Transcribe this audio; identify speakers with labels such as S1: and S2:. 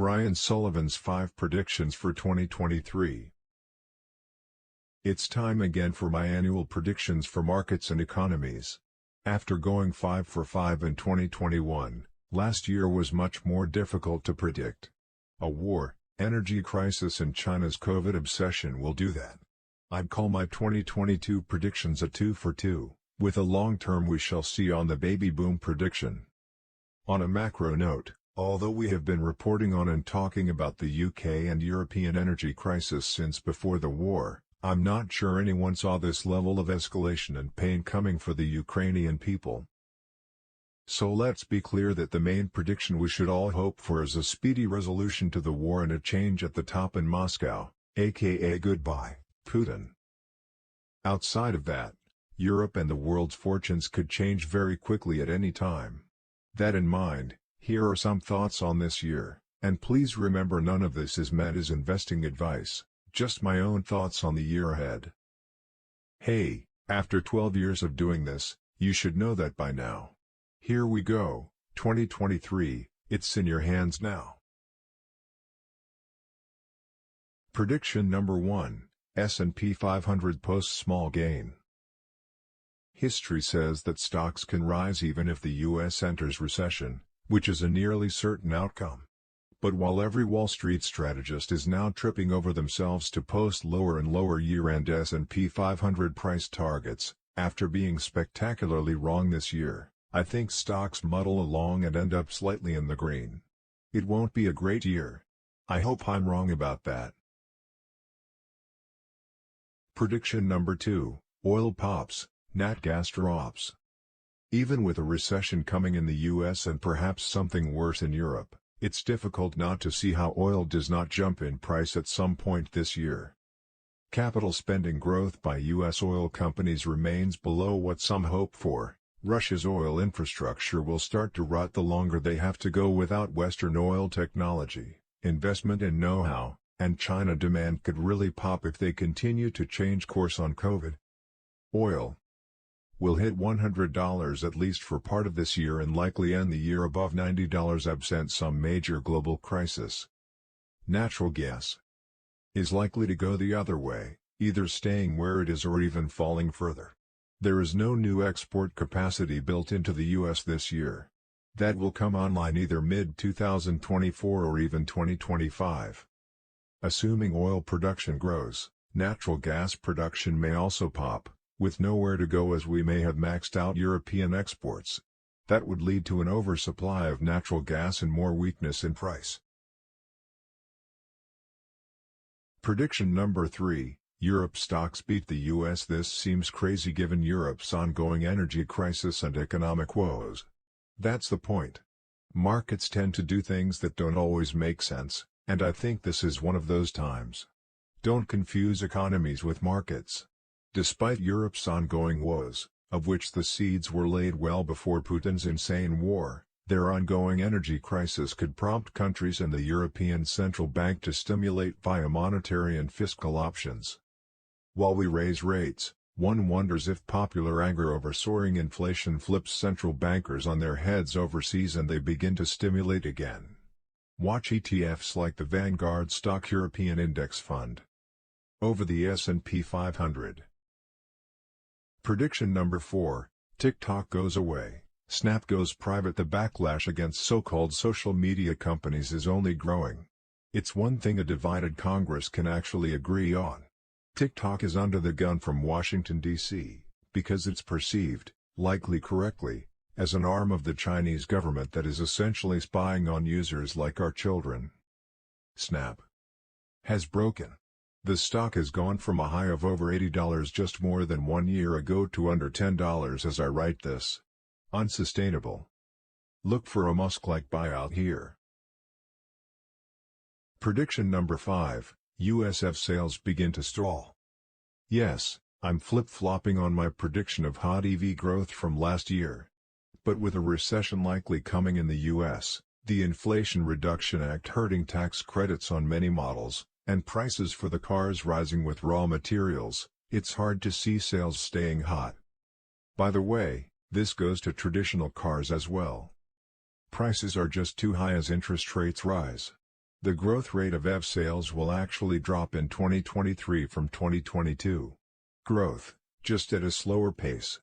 S1: Brian Sullivan's 5 predictions for 2023. It's time again for my annual predictions for markets and economies. After going 5 for 5 in 2021, last year was much more difficult to predict. A war, energy crisis and China's COVID obsession will do that. I'd call my 2022 predictions a 2 for 2, with a long-term we shall see on the baby boom prediction. On a macro note, although we have been reporting on and talking about the UK and European energy crisis since before the war, I'm not sure anyone saw this level of escalation and pain coming for the Ukrainian people. So let's be clear that the main prediction we should all hope for is a speedy resolution to the war and a change at the top in Moscow, aka goodbye, Putin. Outside of that, Europe and the world's fortunes could change very quickly at any time. That in mind, here are some thoughts on this year, and please remember none of this is meant as investing advice, just my own thoughts on the year ahead. Hey, after 12 years of doing this, you should know that by now. Here we go, 2023, it's in your hands now. Prediction number 1, S&P 500 posts small gain. History says that stocks can rise even if the US enters recession, which is a nearly certain outcome. But while every Wall Street strategist is now tripping over themselves to post lower and lower year-end S&P 500 price targets, after being spectacularly wrong this year, I think stocks muddle along and end up slightly in the green. It won't be a great year. I hope I'm wrong about that. Prediction number 2, oil pops, nat gas drops. Even with a recession coming in the US and perhaps something worse in Europe, it's difficult not to see how oil does not jump in price at some point this year. Capital spending growth by US oil companies remains below what some hope for. Russia's oil infrastructure will start to rot the longer they have to go without Western oil technology, investment and know-how, and China demand could really pop if they continue to change course on COVID. Oil will hit $100 at least for part of this year and likely end the year above $90 absent some major global crisis. Natural gas is likely to go the other way, either staying where it is or even falling further. There is no new export capacity built into the US this year. That will come online either mid-2024 or even 2025. Assuming oil production grows, natural gas production may also pop, with nowhere to go as we may have maxed out European exports. That would lead to an oversupply of natural gas and more weakness in price. Prediction number 3, Europe stocks beat the US. This seems crazy given Europe's ongoing energy crisis and economic woes. That's the point. Markets tend to do things that don't always make sense, and I think this is one of those times. Don't confuse economies with markets. Despite Europe's ongoing woes, of which the seeds were laid well before Putin's insane war, their ongoing energy crisis could prompt countries and the European Central Bank to stimulate via monetary and fiscal options. While we raise rates, one wonders if popular anger over soaring inflation flips central bankers on their heads overseas and they begin to stimulate again. Watch ETFs like the Vanguard Stock European Index Fund over the S&P 500. Prediction number 4, TikTok goes away, Snap goes private. The backlash against so-called social media companies is only growing. It's one thing a divided Congress can actually agree on. TikTok is under the gun from Washington, D.C., because it's perceived, likely correctly, as an arm of the Chinese government that is essentially spying on users like our children. Snap has broken. The stock has gone from a high of over $80 just more than 1 year ago to under $10 as I write this. Unsustainable. Look for a Musk-like buyout here. Prediction number 5, USF sales begin to stall. Yes, I'm flip-flopping on my prediction of hot EV growth from last year. But with a recession likely coming in the US, the Inflation Reduction Act hurting tax credits on many models, and prices for the cars rising with raw materials, it's hard to see sales staying hot. By the way, this goes to traditional cars as well. Prices are just too high as interest rates rise. The growth rate of EV sales will actually drop in 2023 from 2022. Growth, just at a slower pace.